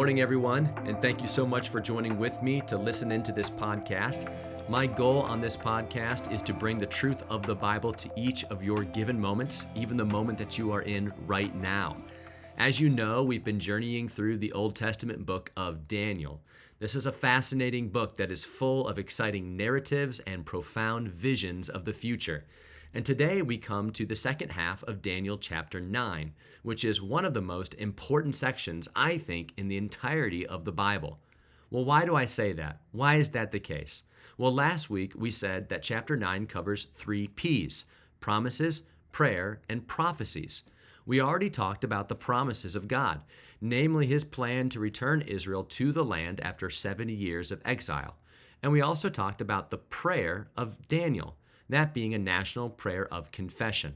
morning, everyone, and thank you so much for joining with me to listen into this podcast. My goal on this podcast is to bring the truth of the Bible to each of your given moments, even the moment that you are in right now. As you know, we've been journeying through the Old Testament book of Daniel. This is a fascinating book that is full of exciting narratives and profound visions of the future. And today we come to the second half of Daniel chapter 9, which is one of the most important sections, I think, in the entirety of the Bible. Well, why do I say that? Why is that the case? Well, last week we said that chapter 9 covers 3 P's: promises, prayer, and prophecies. We already talked about the promises of God, namely his plan to return Israel to the land after 70 years of exile. And we also talked about the prayer of Daniel, that being a national prayer of confession.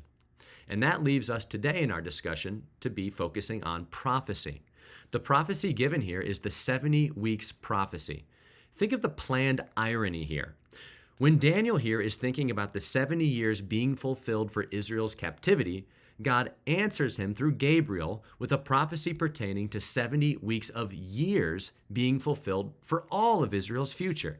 And that leaves us today in our discussion to be focusing on prophecy. The prophecy given here is the 70 weeks prophecy. Think of the planned irony here. When Daniel here is thinking about the 70 years being fulfilled for Israel's captivity, God answers him through Gabriel with a prophecy pertaining to 70 weeks of years being fulfilled for all of Israel's future.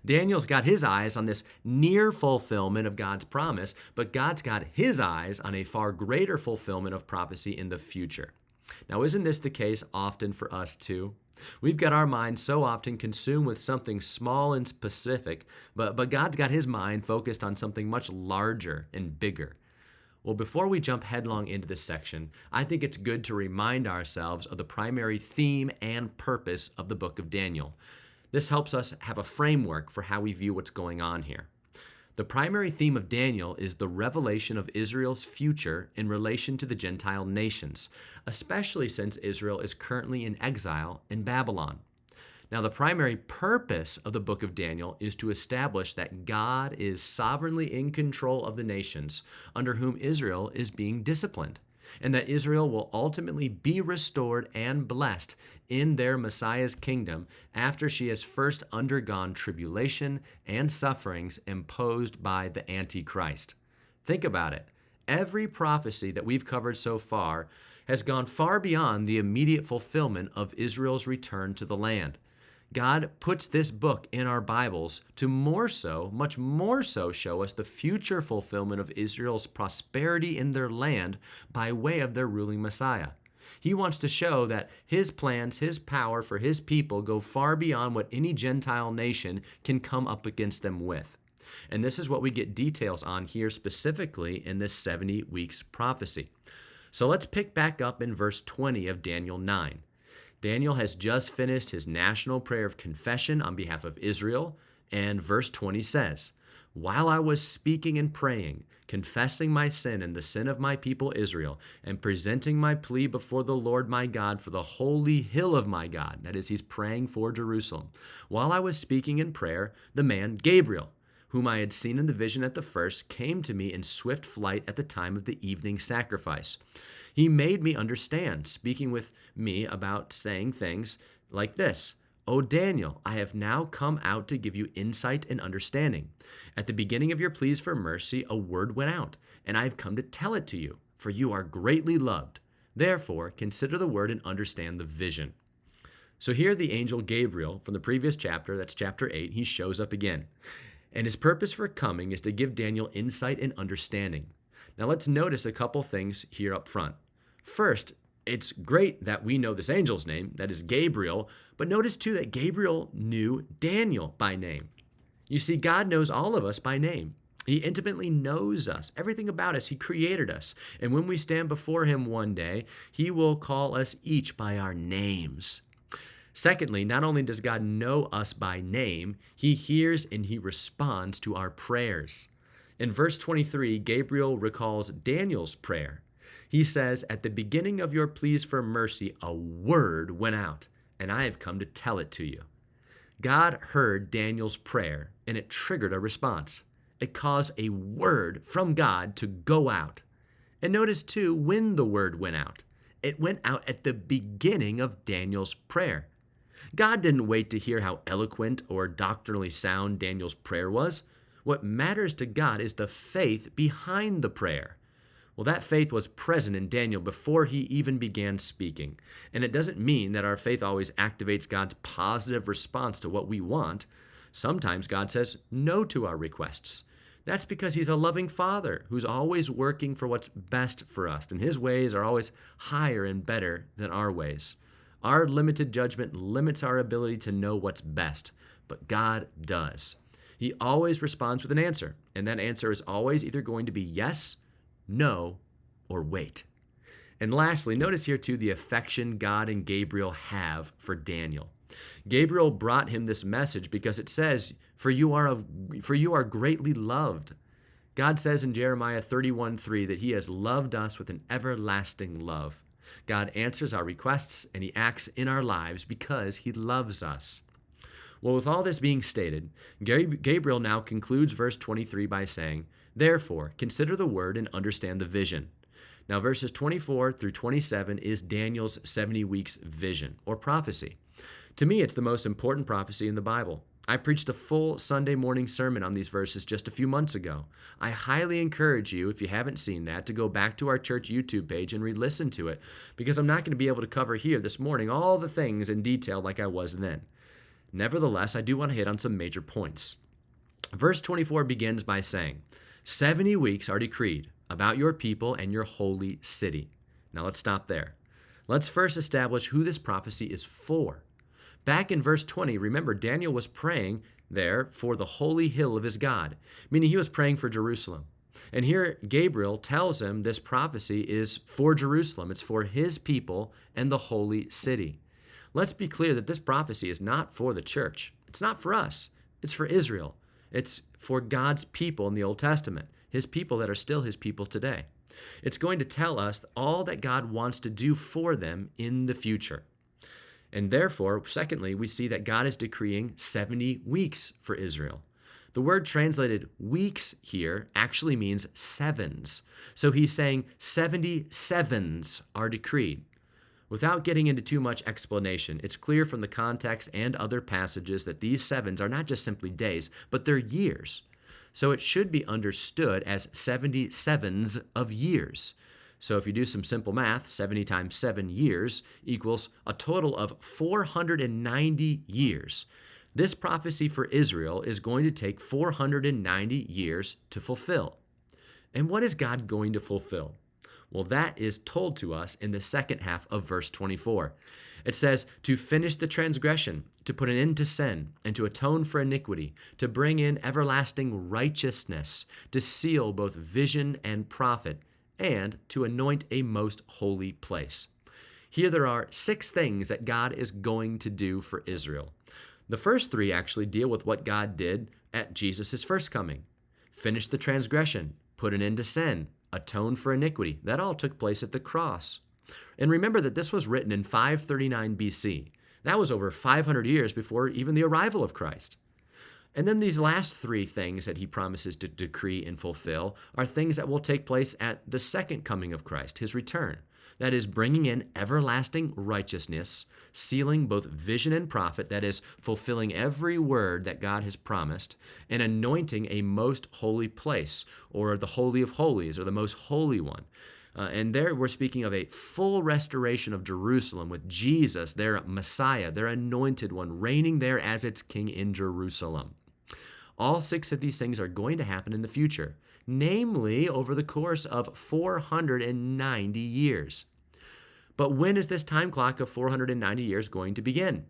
Daniel's got his eyes on this near fulfillment of God's promise, but God's got his eyes on a far greater fulfillment of prophecy in the future. Now, isn't this the case often for us too? We've got our minds so often consumed with something small and specific, but God's got his mind focused on something much larger and bigger. Well, before we jump headlong into this section, I think it's good to remind ourselves of the primary theme and purpose of the book of Daniel. This helps us have a framework for how we view what's going on here. The primary theme of Daniel is the revelation of Israel's future in relation to the Gentile nations, especially since Israel is currently in exile in Babylon. Now, the primary purpose of the book of Daniel is to establish that God is sovereignly in control of the nations under whom Israel is being disciplined, and that Israel will ultimately be restored and blessed in their Messiah's kingdom after she has first undergone tribulation and sufferings imposed by the Antichrist. Think about it. Every prophecy that we've covered so far has gone far beyond the immediate fulfillment of Israel's return to the land. God puts this book in our Bibles to much more so, show us the future fulfillment of Israel's prosperity in their land by way of their ruling Messiah. He wants to show that his plans, his power for his people go far beyond what any Gentile nation can come up against them with. And this is what we get details on here specifically in this 70 weeks prophecy. So let's pick back up in verse 20 of Daniel 9. Daniel has just finished his national prayer of confession on behalf of Israel, and verse 20 says, "While I was speaking and praying, confessing my sin and the sin of my people Israel, and presenting my plea before the Lord my God for the holy hill of my God," that is, he's praying for Jerusalem. "While I was speaking in prayer, the man Gabriel, whom I had seen in the vision at the first, came to me in swift flight at the time of the evening sacrifice. He made me understand, speaking with me about saying things like this: 'O Daniel, I have now come out to give you insight and understanding. At the beginning of your pleas for mercy, a word went out, and I have come to tell it to you, for you are greatly loved. Therefore, consider the word and understand the vision.'" So here the angel Gabriel from the previous chapter, that's chapter 8, he shows up again. And his purpose for coming is to give Daniel insight and understanding. Now let's notice a couple things here up front. First, it's great that we know this angel's name, that is Gabriel, but notice too that Gabriel knew Daniel by name. You see, God knows all of us by name. He intimately knows us, everything about us. He created us. And when we stand before him one day, he will call us each by our names. Secondly, not only does God know us by name, he hears and he responds to our prayers. In verse 23, Gabriel recalls Daniel's prayer. He says, "At the beginning of your pleas for mercy, a word went out, and I have come to tell it to you." God heard Daniel's prayer, and it triggered a response. It caused a word from God to go out. And notice too, when the word went out, it went out at the beginning of Daniel's prayer. God didn't wait to hear how eloquent or doctrinally sound Daniel's prayer was. What matters to God is the faith behind the prayer. Well, that faith was present in Daniel before he even began speaking. And it doesn't mean that our faith always activates God's positive response to what we want. Sometimes God says no to our requests. That's because he's a loving father who's always working for what's best for us, and his ways are always higher and better than our ways. Our limited judgment limits our ability to know what's best, but God does. He always responds with an answer, and that answer is always either going to be yes, no, or wait. And lastly, notice here too the affection God and Gabriel have for Daniel. Gabriel brought him this message because it says, for you are greatly loved. God says in Jeremiah 31:3 that he has loved us with an everlasting love. God answers our requests and he acts in our lives because he loves us. Well, with all this being stated, Gabriel now concludes verse 23 by saying, therefore, consider the word and understand the vision. Now, verses 24 through 27 is Daniel's 70 weeks vision or prophecy. To me, it's the most important prophecy in the Bible. I preached a full Sunday morning sermon on these verses just a few months ago. I highly encourage you, if you haven't seen that, to go back to our church YouTube page and re-listen to it, because I'm not going to be able to cover here this morning all the things in detail like I was then. Nevertheless, I do want to hit on some major points. Verse 24 begins by saying, 70 weeks are decreed about your people and your holy city. Now let's stop there. Let's first establish who this prophecy is for. Back in verse 20, remember, Daniel was praying there for the holy hill of his God, meaning he was praying for Jerusalem. And here Gabriel tells him this prophecy is for Jerusalem. It's for his people and the holy city. Let's be clear that this prophecy is not for the church. It's not for us. It's for Israel. It's for God's people in the Old Testament, his people that are still his people today. It's going to tell us all that God wants to do for them in the future. And therefore, secondly, we see that God is decreeing 70 weeks for Israel. The word translated weeks here actually means sevens. So he's saying 70 sevens are decreed. Without getting into too much explanation, it's clear from the context and other passages that these sevens are not just simply days, but they're years. So it should be understood as 70 sevens of years. So if you do some simple math, 70 times 7 years equals a total of 490 years. This prophecy for Israel is going to take 490 years to fulfill. And what is God going to fulfill? Well, that is told to us in the second half of verse 24. It says, to finish the transgression, to put an end to sin, and to atone for iniquity, to bring in everlasting righteousness, to seal both vision and prophet, and to anoint a most holy place. Here there are 6 things that God is going to do for Israel. The first 3 actually deal with what God did at Jesus' first coming. Finish the transgression, put an end to sin, atone for iniquity. That all took place at the cross. And remember that this was written in 539 BC. That was over 500 years before even the arrival of Christ. And then these last 3 things that he promises to decree and fulfill are things that will take place at the second coming of Christ, his return. That is bringing in everlasting righteousness, sealing both vision and prophet, that is fulfilling every word that God has promised, and anointing a most holy place, or the Holy of Holies, or the most holy one. And there we're speaking of a full restoration of Jerusalem with Jesus, their Messiah, their anointed one, reigning there as its king in Jerusalem. All 6 of these things are going to happen in the future, namely over the course of 490 years. But when is this time clock of 490 years going to begin?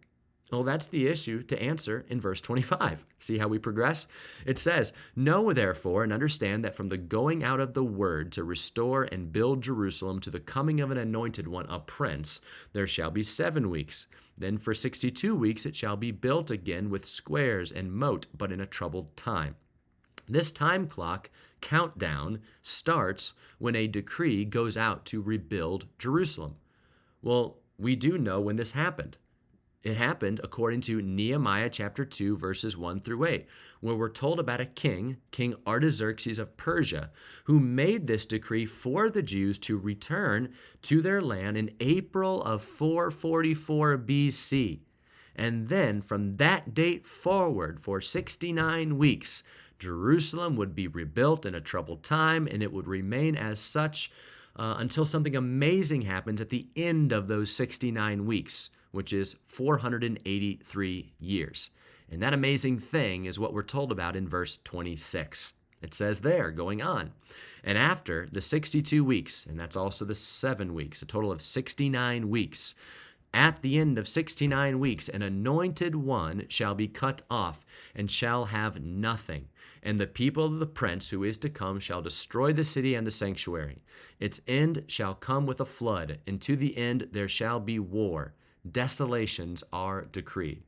Well, that's the issue to answer in verse 25. See how we progress? It says, know therefore and understand that from the going out of the word to restore and build Jerusalem to the coming of an anointed one, a prince, there shall be 7 weeks. Then for 62 weeks it shall be built again with squares and moat, but in a troubled time. This time clock countdown starts when a decree goes out to rebuild Jerusalem. Well, we do know when this happened. It happened according to Nehemiah chapter 2, verses 1 through 8, where we're told about a king, King Artaxerxes of Persia, who made this decree for the Jews to return to their land in April of 444 BC. And then from that date forward for 69 weeks, Jerusalem would be rebuilt in a troubled time, and it would remain as such until something amazing happens at the end of those 69 weeks, which is 483 years. And that amazing thing is what we're told about in verse 26. It says there, going on, and after the 62 weeks, and that's also the 7 weeks, a total of 69 weeks, at the end of 69 weeks, an anointed one shall be cut off and shall have nothing. And the people of the prince who is to come shall destroy the city and the sanctuary. Its end shall come with a flood, and to the end there shall be war. Desolations are decreed.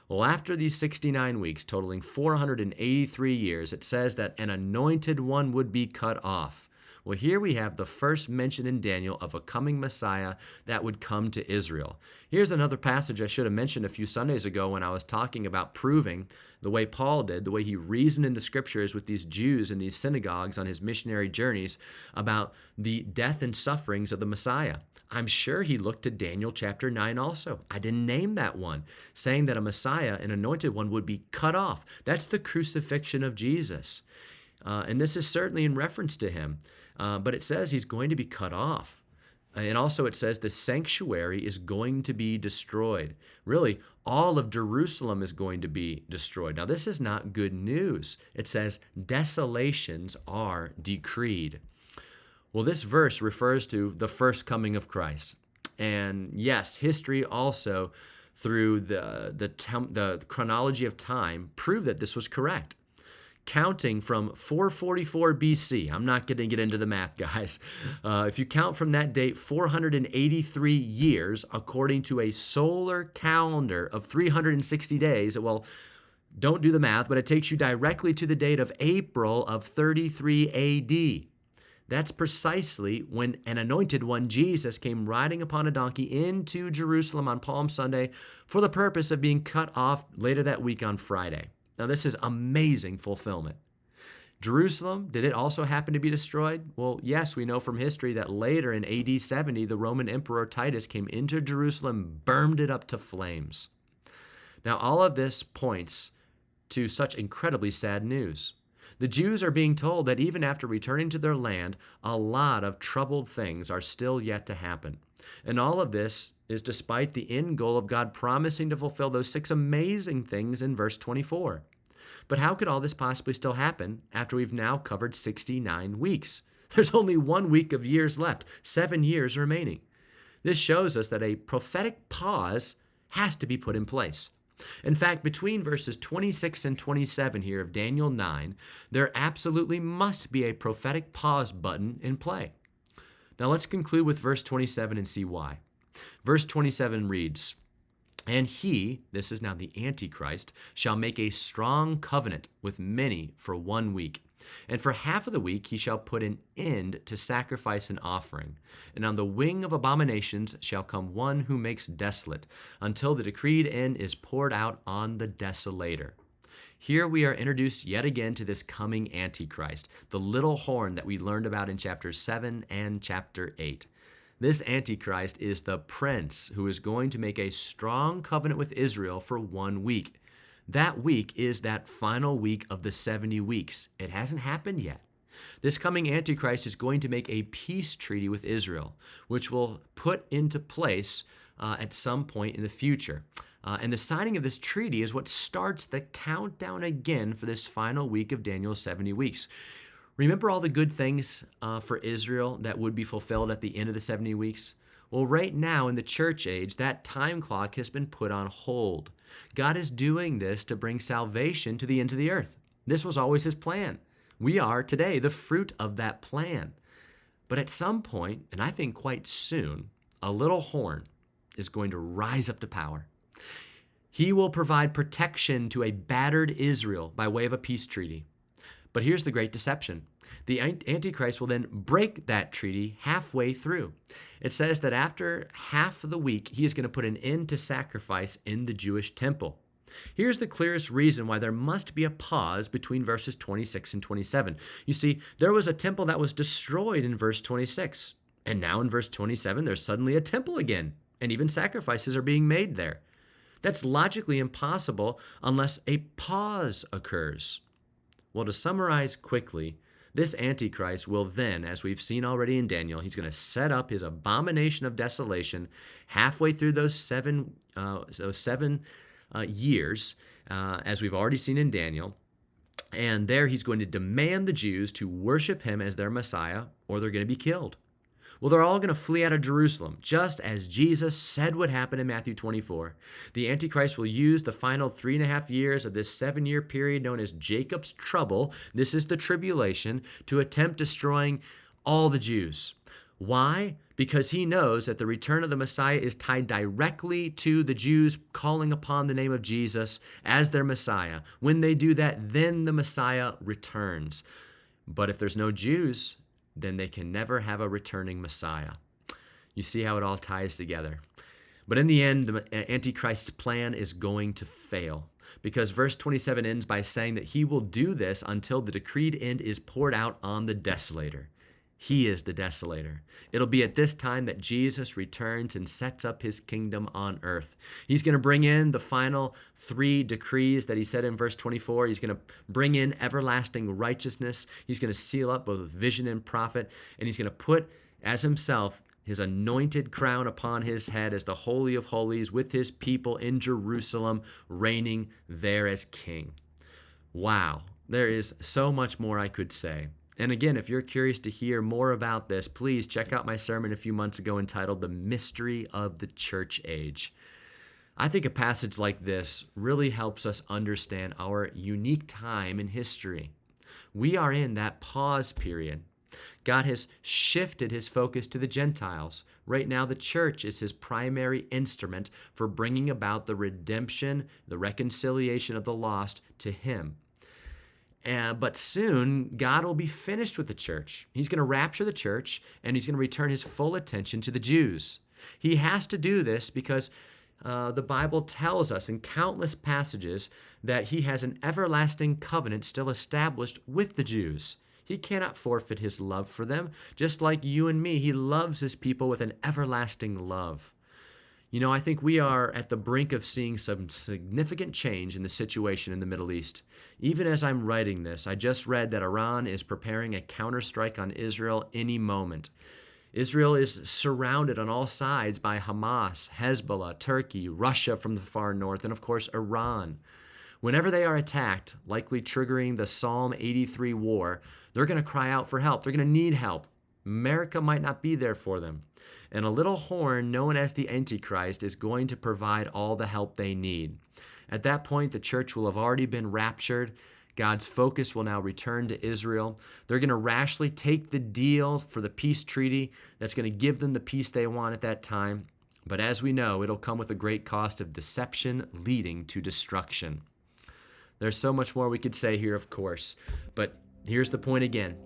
Well, after these 69 weeks, totaling 483 years, it says that an anointed one would be cut off. Well, here we have the first mention in Daniel of a coming Messiah that would come to Israel. Here's another passage I should have mentioned a few Sundays ago when I was talking about proving the way Paul did, the way he reasoned in the scriptures with these Jews in these synagogues on his missionary journeys about the death and sufferings of the Messiah. I'm sure he looked to Daniel chapter 9 also. I didn't name that one, saying that a Messiah, an anointed one, would be cut off. That's the crucifixion of Jesus. And this is certainly in reference to him. But it says he's going to be cut off. And also it says the sanctuary is going to be destroyed. Really, all of Jerusalem is going to be destroyed. Now, this is not good news. It says desolations are decreed. Well, this verse refers to the first coming of Christ. And yes, history also, through the chronology of time, proved that this was correct. Counting from 444 BC, I'm not going to get into the math, guys. If you count from that date, 483 years, according to a solar calendar of 360 days, well, don't do the math, but it takes you directly to the date of April of 33 AD. That's precisely when an anointed one, Jesus, came riding upon a donkey into Jerusalem on Palm Sunday for the purpose of being cut off later that week on Friday. Now, this is amazing fulfillment. Jerusalem, did it also happen to be destroyed? Well, yes, we know from history that later in AD 70, the Roman Emperor Titus came into Jerusalem, burned it up to flames. Now, all of this points to such incredibly sad news. The Jews are being told that even after returning to their land, a lot of troubled things are still yet to happen. And all of this is despite the end goal of God promising to fulfill those 6 amazing things in verse 24. But how could all this possibly still happen after we've now covered 69 weeks? There's only 1 week of years left, 7 years remaining. This shows us that a prophetic pause has to be put in place. In fact, between verses 26 and 27 here of Daniel 9, there absolutely must be a prophetic pause button in play. Now let's conclude with verse 27 and see why. Verse 27 reads, "And he," this is now the Antichrist, "shall make a strong covenant with many for 1 week. And for half of the week he shall put an end to sacrifice and offering. And on the wing of abominations shall come one who makes desolate, until the decreed end is poured out on the desolator." Here we are introduced yet again to this coming Antichrist, the little horn that we learned about in chapter 7 and chapter 8. This Antichrist is the prince who is going to make a strong covenant with Israel for 1 week. That week is that final week of the 70 weeks. It hasn't happened yet. This coming Antichrist is going to make a peace treaty with Israel, which will put into place at some point in the future. And the signing of this treaty is what starts the countdown again for this final week of Daniel's 70 weeks. Remember all the good things for Israel that would be fulfilled at the end of the 70 weeks? Well, right now in the church age, that time clock has been put on hold. God is doing this to bring salvation to the ends of the earth. This was always his plan. We are today the fruit of that plan. But at some point, and I think quite soon, a little horn is going to rise up to power. He will provide protection to a battered Israel by way of a peace treaty. But here's the great deception. The Antichrist will then break that treaty halfway through. It says that after half of the week, he is going to put an end to sacrifice in the Jewish temple. Here's the clearest reason why there must be a pause between verses 26 and 27. You see, there was a temple that was destroyed in verse 26. And now in verse 27, there's suddenly a temple again, and even sacrifices are being made there. That's logically impossible unless a pause occurs. Well, to summarize quickly, this Antichrist will then, as we've seen already in Daniel, he's going to set up his abomination of desolation halfway through those seven years, as we've already seen in Daniel. And there he's going to demand the Jews to worship him as their Messiah, or they're going to be killed. Well, they're all going to flee out of Jerusalem, just as Jesus said would happen in Matthew 24. The Antichrist will use the final 3.5 years of this 7-year period known as Jacob's trouble. This is the tribulation, to attempt destroying all the Jews. Why? Because he knows that the return of the Messiah is tied directly to the Jews calling upon the name of Jesus as their Messiah. When they do that, then the Messiah returns. But if there's no Jews, then they can never have a returning Messiah. You see how it all ties together. But in the end, the Antichrist's plan is going to fail, because verse 27 ends by saying that he will do this until the decreed end is poured out on the desolator. He is the desolator. It'll be at this time that Jesus returns and sets up his kingdom on earth. He's going to bring in the final 3 decrees that he said in verse 24. He's going to bring in everlasting righteousness. He's going to seal up both vision and prophet. And he's going to put as himself his anointed crown upon his head as the Holy of Holies with his people in Jerusalem, reigning there as king. Wow, there is so much more I could say. And again, if you're curious to hear more about this, please check out my sermon a few months ago entitled The Mystery of the Church Age. I think a passage like this really helps us understand our unique time in history. We are in that pause period. God has shifted his focus to the Gentiles. Right now, the church is his primary instrument for bringing about the redemption, the reconciliation of the lost to him. But soon, God will be finished with the church. He's going to rapture the church, and he's going to return his full attention to the Jews. He has to do this because the Bible tells us in countless passages that he has an everlasting covenant still established with the Jews. He cannot forfeit his love for them. Just like you and me, he loves his people with an everlasting love. You know, I think we are at the brink of seeing some significant change in the situation in the Middle East. Even as I'm writing this, I just read that Iran is preparing a counterstrike on Israel any moment. Israel is surrounded on all sides by Hamas, Hezbollah, Turkey, Russia from the far north, and of course, Iran. Whenever they are attacked, likely triggering the Psalm 83 war, they're going to cry out for help. They're going to need help. America might not be there for them. And a little horn known as the Antichrist is going to provide all the help they need. At that point, the church will have already been raptured. God's focus will now return to Israel. They're going to rashly take the deal for the peace treaty that's going to give them the peace they want at that time. But as we know, it'll come with a great cost of deception leading to destruction. There's so much more we could say here, of course, but here's the point again.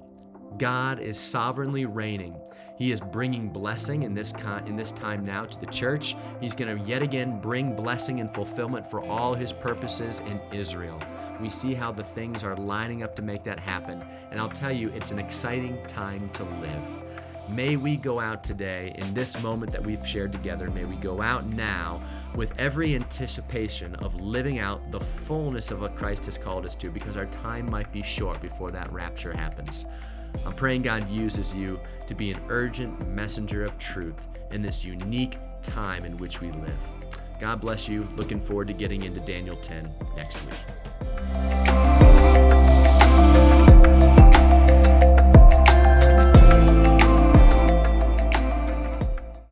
God is sovereignly reigning. He is bringing blessing in this time now to the church. He's going to yet again bring blessing and fulfillment for all his purposes in Israel. We see how the things are lining up to make that happen. And I'll tell you, it's an exciting time to live. May we go out today in this moment that we've shared together. May we go out now with every anticipation of living out the fullness of what Christ has called us to, because our time might be short before that rapture happens. I'm praying God uses you to be an urgent messenger of truth in this unique time in which we live. God bless you. Looking forward to getting into Daniel 10 next week.